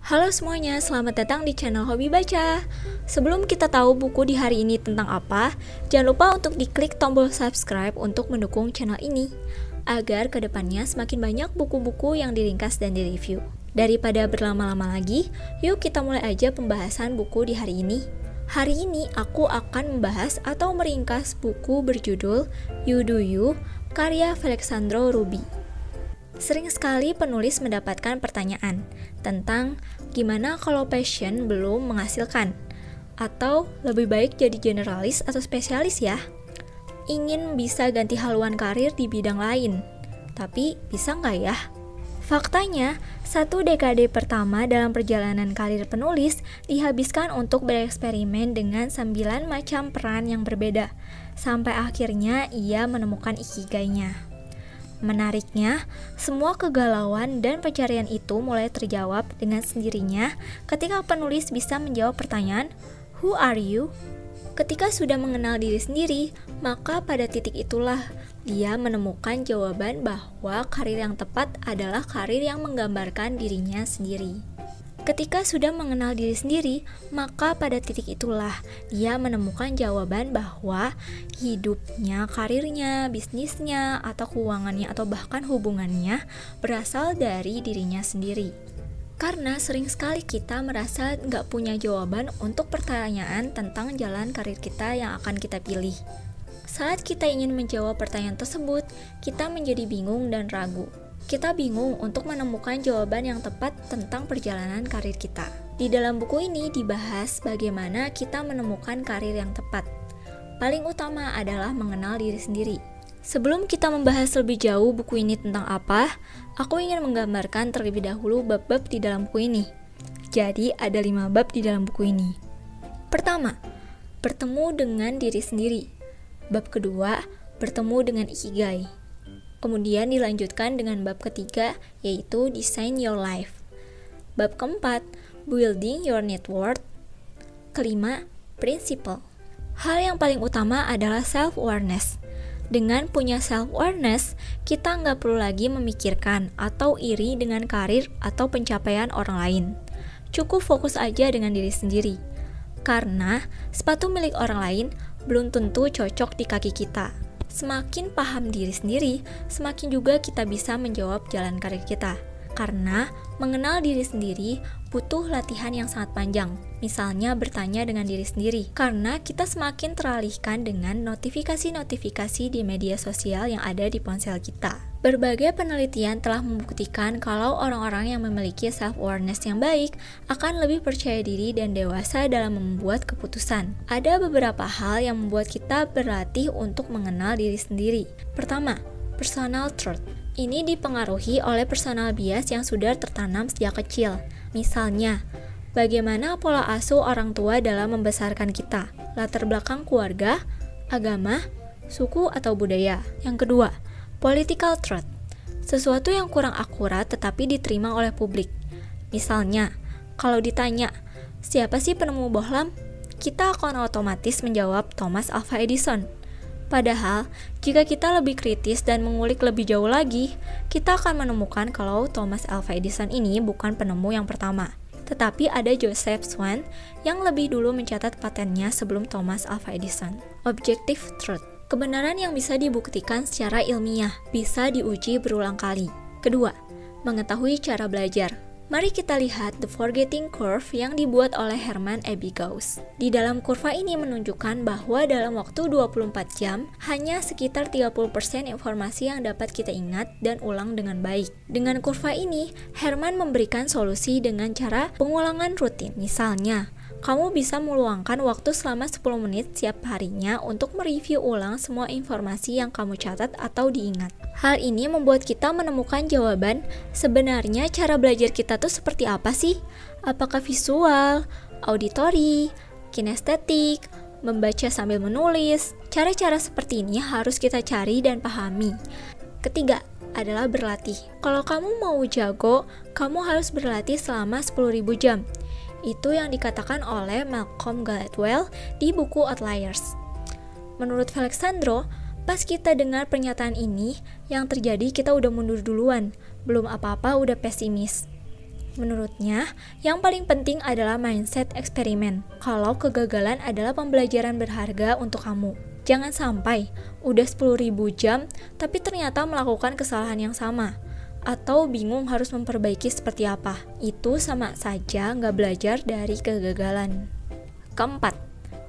Halo semuanya, selamat datang di channel Hobi Baca. Sebelum kita tahu buku di hari ini tentang apa, jangan lupa untuk diklik tombol subscribe untuk mendukung channel ini, agar kedepannya semakin banyak buku-buku yang diringkas dan direview. Daripada berlama-lama lagi, yuk kita mulai aja pembahasan buku di hari ini. Hari ini aku akan membahas atau meringkas buku berjudul You Do You, karya Felixandro Rubi. Sering sekali penulis mendapatkan pertanyaan tentang gimana kalau passion belum menghasilkan, atau lebih baik jadi generalis atau spesialis ya. Ingin bisa ganti haluan karir di bidang lain, tapi bisa nggak ya? Faktanya, 1 dekade pertama dalam perjalanan karir penulis dihabiskan untuk bereksperimen dengan 9 macam peran yang berbeda, sampai akhirnya ia menemukan ikigainya. Menariknya, semua kegalauan dan pencarian itu mulai terjawab dengan sendirinya ketika penulis bisa menjawab pertanyaan, "Who are you?" Ketika sudah mengenal diri sendiri, maka pada titik itulah dia menemukan jawaban bahwa karir yang tepat adalah karir yang menggambarkan dirinya sendiri. Ketika sudah mengenal diri sendiri, maka pada titik itulah dia menemukan jawaban bahwa hidupnya, karirnya, bisnisnya, atau keuangannya, atau bahkan hubungannya berasal dari dirinya sendiri. Karena sering sekali kita merasa nggak punya jawaban untuk pertanyaan tentang jalan karir kita yang akan kita pilih. Saat kita ingin menjawab pertanyaan tersebut, kita menjadi bingung dan ragu. Kita bingung untuk menemukan jawaban yang tepat tentang perjalanan karir kita. Di dalam buku ini dibahas bagaimana kita menemukan karir yang tepat. Paling utama adalah mengenal diri sendiri. Sebelum kita membahas lebih jauh buku ini tentang apa, aku ingin menggambarkan terlebih dahulu bab-bab di dalam buku ini. Jadi ada 5 bab di dalam buku ini. Pertama, bertemu dengan diri sendiri. Bab kedua, bertemu dengan ikigai. Kemudian dilanjutkan dengan bab ketiga, yaitu Design Your Life. Bab keempat, Building Your Net Worth. Kelima, Principle. Hal yang paling utama adalah self-awareness. Dengan punya self-awareness, kita nggak perlu lagi memikirkan atau iri dengan karir atau pencapaian orang lain. Cukup fokus aja dengan diri sendiri. Karena sepatu milik orang lain belum tentu cocok di kaki kita. Semakin paham diri sendiri, semakin juga kita bisa menjawab jalan karir kita. Karena mengenal diri sendiri butuh latihan yang sangat panjang. Misalnya bertanya dengan diri sendiri. Karena kita semakin teralihkan dengan notifikasi-notifikasi di media sosial yang ada di ponsel kita. Berbagai penelitian telah membuktikan kalau orang-orang yang memiliki self-awareness yang baik akan lebih percaya diri dan dewasa dalam membuat keputusan. Ada beberapa hal yang membuat kita berlatih untuk mengenal diri sendiri. Pertama, personal truth. Ini dipengaruhi oleh personal bias yang sudah tertanam sejak kecil. Misalnya, bagaimana pola asuh orang tua dalam membesarkan kita, latar belakang keluarga, agama, suku atau budaya. Yang kedua, political truth. Sesuatu yang kurang akurat tetapi diterima oleh publik. Misalnya, kalau ditanya, siapa sih penemu bohlam? Kita akan otomatis menjawab Thomas Alva Edison. Padahal, jika kita lebih kritis dan mengulik lebih jauh lagi, kita akan menemukan kalau Thomas Alva Edison ini bukan penemu yang pertama. Tetapi ada Joseph Swan yang lebih dulu mencatat patennya sebelum Thomas Alva Edison. Objective truth. Kebenaran yang bisa dibuktikan secara ilmiah, bisa diuji berulang kali. Kedua, mengetahui cara belajar. Mari kita lihat The Forgetting Curve yang dibuat oleh Hermann Ebbinghaus. Di dalam kurva ini menunjukkan bahwa dalam waktu 24 jam, hanya sekitar 30% informasi yang dapat kita ingat dan ulang dengan baik. Dengan kurva ini, Hermann memberikan solusi dengan cara pengulangan rutin. Misalnya, kamu bisa meluangkan waktu selama 10 menit setiap harinya untuk mereview ulang semua informasi yang kamu catat atau diingat. Hal ini membuat kita menemukan jawaban, sebenarnya cara belajar kita tuh seperti apa sih? Apakah visual, auditori, kinestetik, membaca sambil menulis? Cara-cara seperti ini harus kita cari dan pahami. Ketiga, adalah berlatih. Kalau kamu mau jago, kamu harus berlatih selama 10.000 jam. Itu yang dikatakan oleh Malcolm Gladwell di buku Outliers. Menurut Felixandro, pas kita dengar pernyataan ini, yang terjadi kita udah mundur duluan, belum apa-apa udah pesimis. Menurutnya, yang paling penting adalah mindset eksperimen. Kalau kegagalan adalah pembelajaran berharga untuk kamu. Jangan sampai udah 10.000 jam tapi ternyata melakukan kesalahan yang sama. Atau bingung harus memperbaiki seperti apa. Itu sama saja nggak belajar dari kegagalan. Keempat,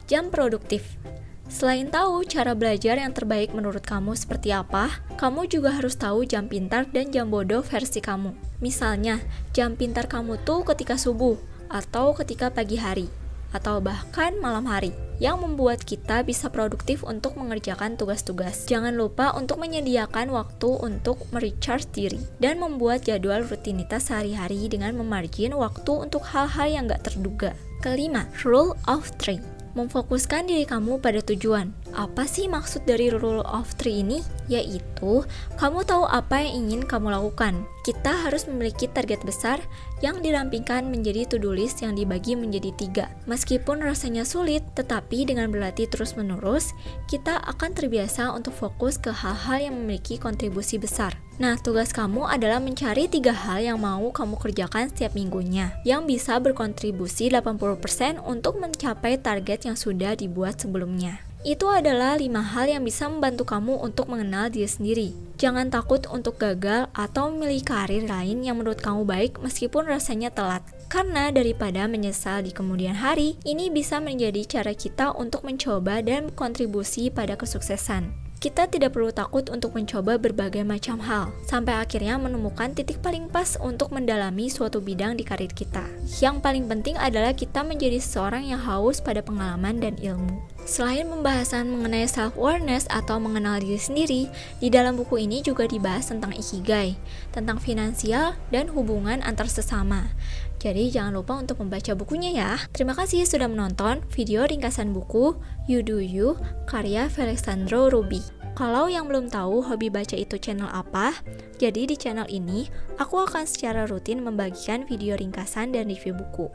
jam produktif. Selain tahu cara belajar yang terbaik menurut kamu seperti apa, kamu juga harus tahu jam pintar dan jam bodoh versi kamu. Misalnya, jam pintar kamu tuh ketika subuh, atau ketika pagi hari, atau bahkan malam hari, yang membuat kita bisa produktif untuk mengerjakan tugas-tugas. Jangan lupa untuk menyediakan waktu untuk merecharge diri, dan membuat jadwal rutinitas sehari-hari dengan memargin waktu untuk hal-hal yang gak terduga. Kelima, rule of three. Memfokuskan diri kamu pada tujuan. Apa sih maksud dari rule of three ini? Yaitu, kamu tahu apa yang ingin kamu lakukan. Kita harus memiliki target besar yang dirampingkan menjadi to-do list yang dibagi menjadi 3. Meskipun rasanya sulit, tetapi dengan berlatih terus-menerus, kita akan terbiasa untuk fokus ke hal-hal yang memiliki kontribusi besar. Nah, tugas kamu adalah mencari 3 hal yang mau kamu kerjakan setiap minggunya, yang bisa berkontribusi 80% untuk mencapai target yang sudah dibuat sebelumnya. Itu adalah 5 hal yang bisa membantu kamu untuk mengenal diri sendiri. Jangan takut untuk gagal atau memilih karir lain yang menurut kamu baik meskipun rasanya telat. Karena daripada menyesal di kemudian hari, ini bisa menjadi cara kita untuk mencoba dan berkontribusi pada kesuksesan. Kita tidak perlu takut untuk mencoba berbagai macam hal, sampai akhirnya menemukan titik paling pas untuk mendalami suatu bidang di karir kita. Yang paling penting adalah kita menjadi seseorang yang haus pada pengalaman dan ilmu. Selain pembahasan mengenai self-awareness atau mengenal diri sendiri, di dalam buku ini juga dibahas tentang ikigai, tentang finansial dan hubungan antar sesama. Jadi jangan lupa untuk membaca bukunya ya. Terima kasih sudah menonton video ringkasan buku You Do You karya Felixandro Ruby. Kalau yang belum tahu hobi baca itu channel apa, jadi di channel ini aku akan secara rutin membagikan video ringkasan dan review buku.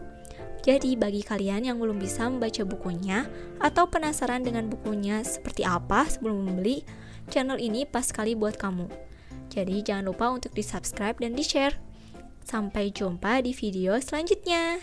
Jadi bagi kalian yang belum bisa membaca bukunya atau penasaran dengan bukunya seperti apa sebelum membeli, channel ini pas sekali buat kamu. Jadi jangan lupa untuk di-subscribe dan di-share. Sampai jumpa di video selanjutnya.